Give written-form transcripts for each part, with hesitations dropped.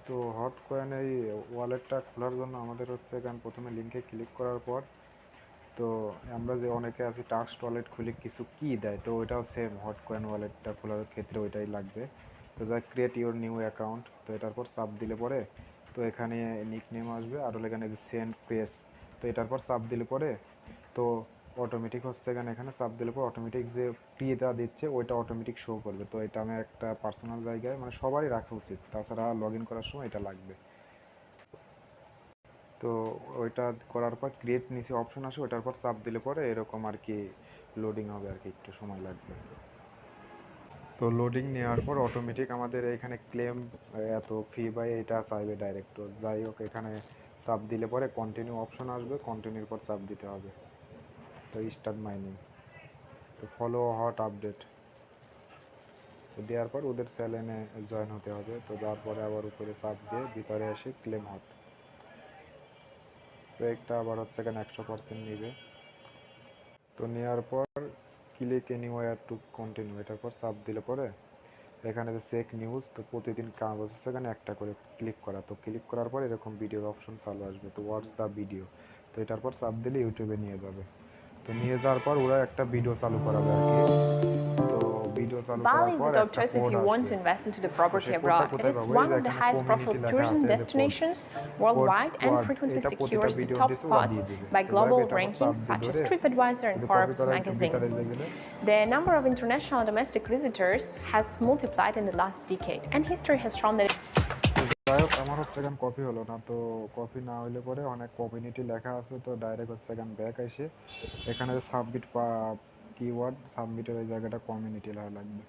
তো hot coin এই ওয়ালেটটা খোলার জন্য আমাদের হচ্ছে এখানে প্রথমে লিঙ্কে ক্লিক করার পর তো আমরা যে অনেকে আছি ট্রাস্ট ওয়ালেট খুলে কিছু কি দেয়, তো ওইটাও সেম হট কয়েন ওয়ালেটটা খোলার ক্ষেত্রে ওইটাই লাগবে। তো যা ক্রিয়েট ইউর নিউ অ্যাকাউন্ট, তো এটার পর সাব দিলে পরে তো এখানে নিক নেম আসবে আর এখানে যে সেন্ড পেজ, তো এটার পর সাব দিলে পরে তো অটোমেটিক হচ্ছে এখানে সাব দিলে পর অটোমেটিক যে ফিটা দিচ্ছে ওইটা অটোমেটিক শো করবে। তো এটা আমি একটা পার্সোনাল জায়গায় মানে সবারই রাখা উচিত, তাছাড়া লগ ইন করার সময় এটা লাগবে। তো ওইটা করার পর ক্রিয়েট নিচে অপশন আসে, ওইটার পর চাপ দিলে পরে এরকম আর কি লোডিং হবে আর কি, একটু সময় লাগবে। তো লোডিং নেওয়ার পর অটোমেটিক আমাদের এখানে ক্লেম এত ফি বা এটা চাইবে ডাইরেক্ট। তো যাই হোক এখানে চাপ দিলে পরে কন্টিনিউ অপশন আসবে, কন্টিনিউর পর চাপ দিতে হবে। তো স্টার্ট মাইনিং, তো ফলো হট আপডেট, তো দেওয়ার পর ওদের চ্যানেলে জয়েন হতে হবে। তো যাওয়ার পরে আবার উপরে চাপ দিয়ে ভিতরে এসে ক্লেম হট, তো একটা আবার হচ্ছে এখানে 100% নিবে। তো নেওয়ার পর ক্লিক এনিওয়্যার টু কন্টিনিউ, এটার পর চাপ দিলে পরে এখানে যে চেক নিউজ, তো প্রতিদিন কাজ হচ্ছে এখানে একটা করে ক্লিক করা। তো ক্লিক করার পর এরকম ভিডিওর অপশন চালু আসবে, তো ওয়াটস দ্য ভিডিও, তো এটার পর চাপ দিলে ইউটিউবে নিয়ে যাবে। তো নিয়ে যাওয়ার পর ওরা একটা ভিডিও চালু করাবে আর কি। তো ভিডিও চালু করার Bali is পর the top একটা choice if code you want আসবে। to invest into the তো property সেই কোডটা abroad. It কোথায় is পাবো? এই one যে of the এখানে highest কমিউনিটি profile লেখা tourism আছে, এই যে code, destinations code worldwide and quad, frequently এটা প্রতিটা secures the ভিডিওর top নিচে ওরা spots দিয়ে দিবে। by তো যাই হোক global এটা আবার চাপ rankings দিয়ে such as ধরে TripAdvisor and যদি কপি Forbes করার একটু magazine. ভিতরে গেলে The number of international and domestic visitors has multiplied in the last decade, and history has shown that. যাই হোক আমার হচ্ছে এখানে কপি হলো না। তো কপি না হইলে পরে অনেক কমিউনিটি লেখা আছে, তো ডাইরেক্ট হচ্ছে এখানে ব্যাক এসে এখানে যে সাবমিট কিওয়ার্ড সাবমিটের এই জায়গাটা কমিউনিটি লেখা লাগবে,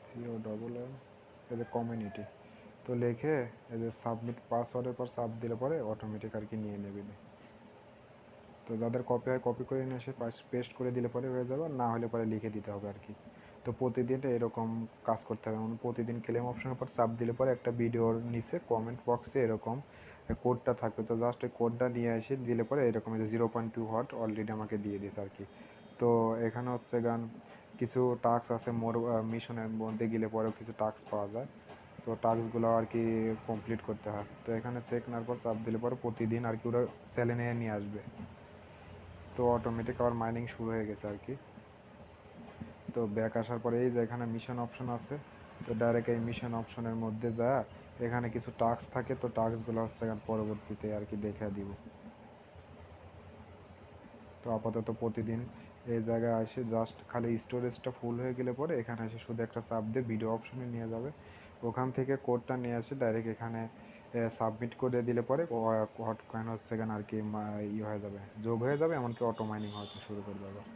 সিও ডবল এম, এই যে কমিউনিটি, তো লিখে এই যে সাবমিট পাসওয়ার্ডের পর চাপ দিলে পরে অটোমেটিক আর কি নিয়ে নেবে। তো যাদের কপি হয় কপি করে নিয়ে এসে পেস্ট করে দিলে পরে হয়ে যাবে, না হলে পরে লিখে দিতে হবে আর কি। তো প্রতিদিন এরকম কাজ করতে হবে, মানে প্রতিদিন ক্লেম অপশনের পর চাপ দিলে পরে একটা ভিডিওর নিচে কমেন্ট বক্সে এরকম কোডটা থাকবে। তো জাস্ট ওই কোডটা নিয়ে এসে দিলে পরে এরকম 0.2 হট অলরেডি আমাকে দিয়ে দিয়েছে আর কি। তো এখানে হচ্ছে গান কিছু টাস্ক আছে, মোর মিশনের মধ্যে গেলে পরেও কিছু টাস্ক পাওয়া যায়। তো টাস্কগুলো আর কি কমপ্লিট করতে হয়। তো এখানে চেক নেওয়ার পর চাপ দিলে পরে প্রতিদিন আর কি ওরা চ্যালেঞ্জে নিয়ে আসবে। তো অটোমেটিক আবার মাইনিং শুরু হয়ে গেছে আর কি। তো ব্যাক আসার পরে এই যে এখানে মিশন অপশন আছে, তো ডাইরেক্ট এই মিশন অপশনের মধ্যে যা এখানে কিছু টাস্ক থাকে, তো টাস্কগুলো হচ্ছে এখানে পরবর্তীতে আর কি দেখে দিব। তো আপাতত প্রতিদিন এই জায়গায় এসে জাস্ট খালি স্টোরেজটা ফুল হয়ে গেলে পরে এখানে এসে শুধু একটা চাপ দিয়ে ভিডিও অপশনে নিয়ে যাবে, ওখান থেকে কোডটা নিয়ে আসে ডাইরেক্ট এখানে সাবমিট করে দিলে পরে হট কয়েন হচ্ছে এখানে আর কি হয়ে যাবে, যোগ হয়ে যাবে, এমনকি অটো মাইনিং হতে শুরু করবে আবার।